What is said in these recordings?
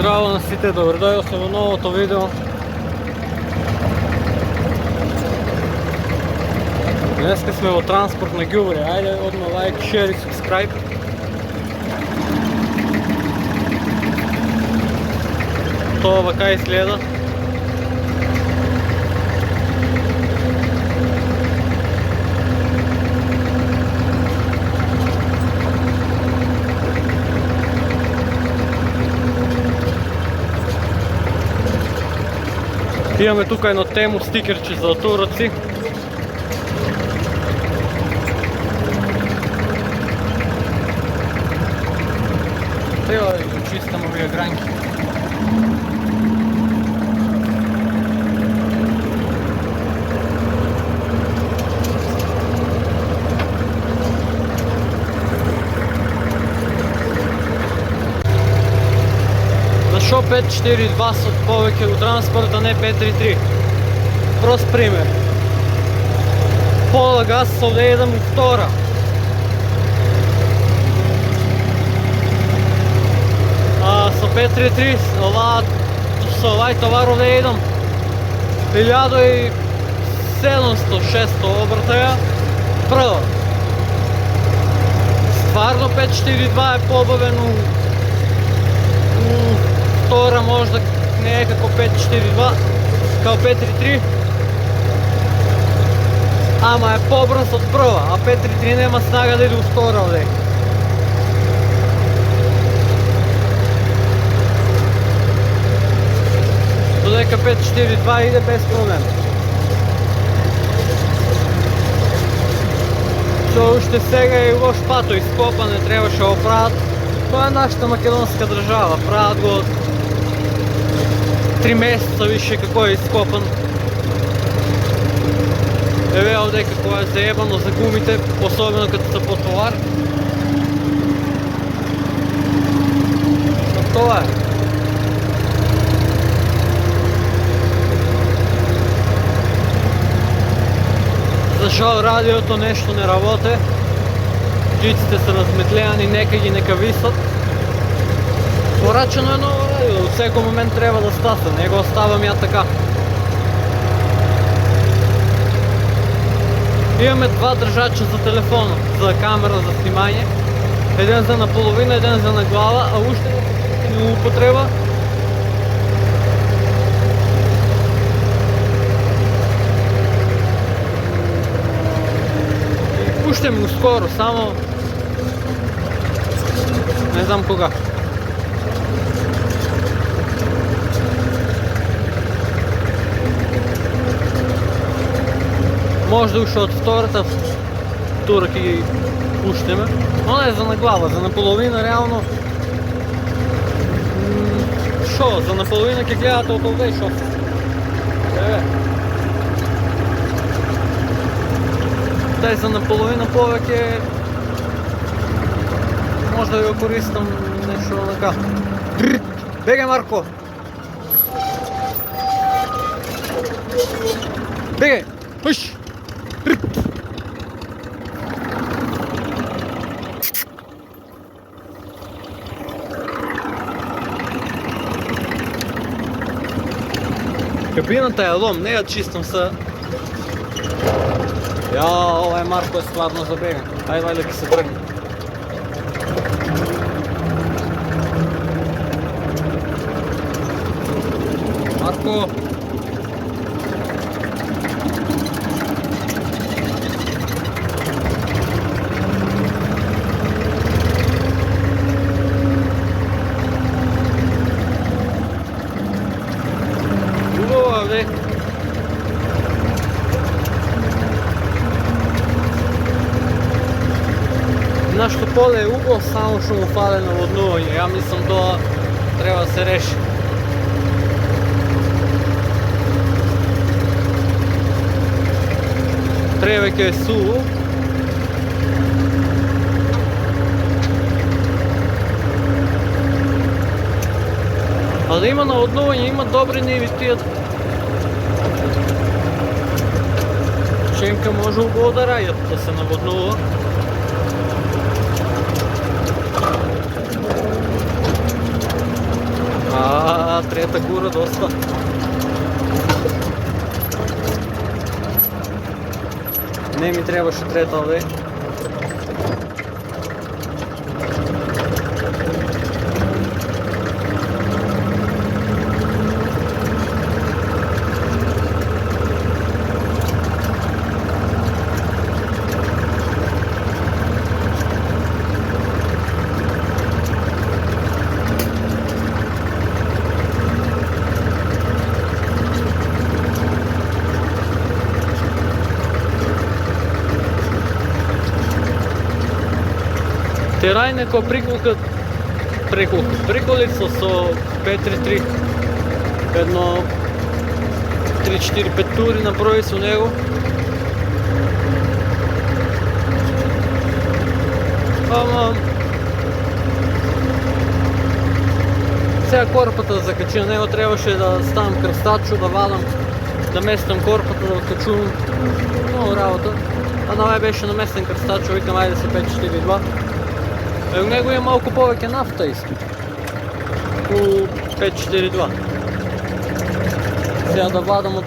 Здраво на сите, добро дојдовте во новото видео. Днеска сме во транспорт на ѓубре. Ајде одма лайк, шер и субскрайб. Тоа вака изгледа. Имаме тука едно тему стикерче за туроци. Треба да ги чистам овие гранки. Зашо 542 со повеќе у транспорт, а не 533? Прост пример. Пола газ овде едам у втора. А со 533 со овај товар овде едам 1700-600 обртаја прва. Стварно 542 е побавен у втора, можда не е како 542, као 533, ама е побрз од прва, а 533 нема снага да иде у втора овде. Додека 542 иде без проблем. Со уште сега е лош пато ископан, не требаше да го прават. Тоа е нашата македонска држава, прават го 3 месеца више како е ископан. Еве овде како е заебано за гумите, особено като се потовар. Но тоа е. Зашо радиото нешто не работе, джиците се разметлеани, нека ги нека висат. Порачено е ново радио, во секој момент треба да стаса, не го оставам ја така. Имаме два држача за телефон, за камера за снимање. Еден за наполовина, еден за на глава, а уште не употреба. Уште му скоро, само не знам кога. Може уште од втората тура ќе ги пуштеме, но не за на глава, за наполовина реално. Шо, за наполовина ќе гледате од овде шо. Еве. Дај за наполовина повеќе може да го користам нешто така. Бегај, Марко! Бегај! Пуш! Кабината е лом, не ја чистам се. Ја, ова е Марко е складно за бегање. Ајде, вајде ќе се тргне. Марко! Убаво, бе! Нашто поле е убаво, само што му фале наводнување. Ја мислам тоа треба да се реши. Превеќе е суво. А да има наводнување, има добри ниви тие. Ченка може убаво да раѓат, да се наводнува. А трета гура доста. Не ми требаше трета овде. Терај некоја приколица со 533, едно 3-4-5 тури направи со него. Ама сега корпата да закачи на него, требаше да ставам крстачо, да вадам, да местам корпата, да откачувам. Много работа. А навај беше наместен крстачо, викам ајде се 542. У него има малку повеќе нафта исто. У 542. Сега да вадам од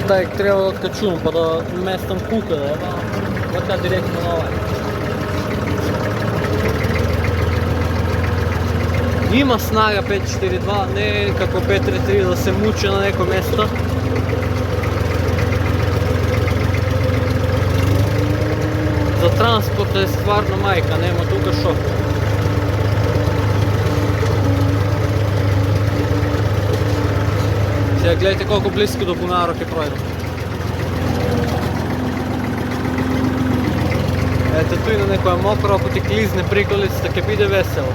тај треба да откачувам, па да местам кука, да вадам. Така директно на овај. Има снага 542, не е како 533 да се мучи на некој место. За транспорт е стварно мајка, нема тука шо. Сега гледайте колко близко до бунарот ќе пројдам. Ете туј на некоја мокра, ако ти клизне приколицата ќе биде весело.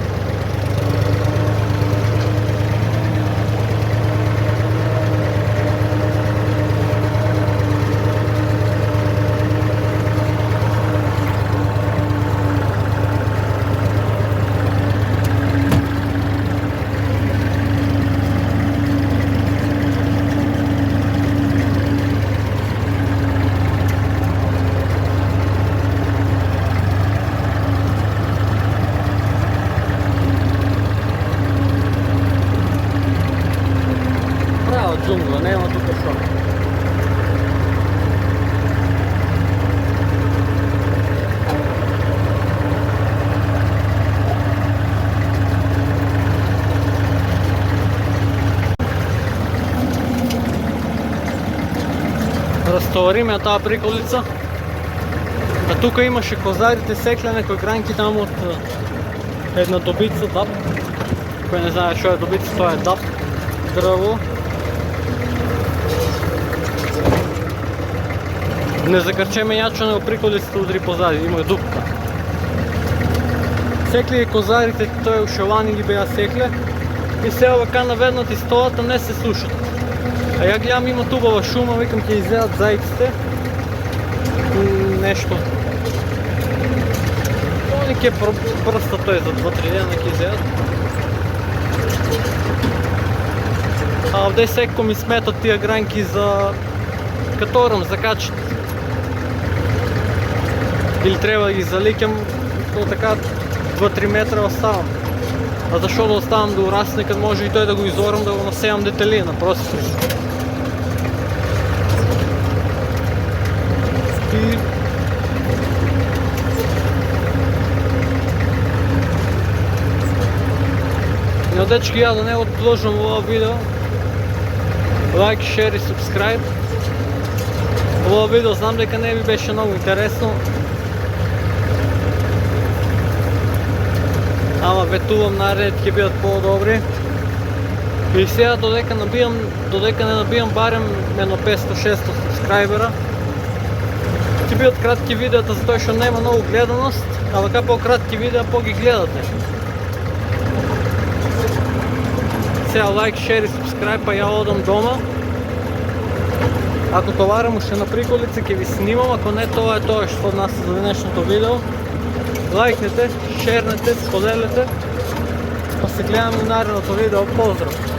Джунгла, нема тука шо. Разтовариме ја таа приколица. А тука имаше козарите секле некои гранки таму од една добица, дап. Кој не знае шо е добица, тоа е дап дрво. Не закрчеме јачо, него приколицата удри позади, има дупка. Секли козарите, тој ушевани ги беа секле и се овака наведнати стоат, а не се слушат. А ја гледам има тубава шума, викам ќе излезат зајците. Нешто. Они ќе прста тој за 2-3 дена ќе излезат. А овде секој ми сметат тие гранки за каторам, за качет. Или треба да ги заликам, то така 2-3 метра оставам. А зашо да оставам да урасне, кад може и тој да го изорам, да го насејам детелина, просто. Но дечки, ја да не одложам ова видео. Лайк, шер и субскрайб. Ова видео знам дека не ви беше многу интересно. Ама ветувам наред ќе бидат по-добри. И сега додека не набијам барем едно 500-600 субскрайбера, ќе бидат кратки видеота затоа што нема многу гледаност, а вака по-кратки видеа по-ги гледате. Сега лайк, шер и субскрайб, па ја одам дома. Ако товарам уште на приколица ќе ви снимам, ако не тоа е тоа што од нас за денешното видео. Лайкнете, шернете, споделете, па се гледаме у наредното видео. Поздрав!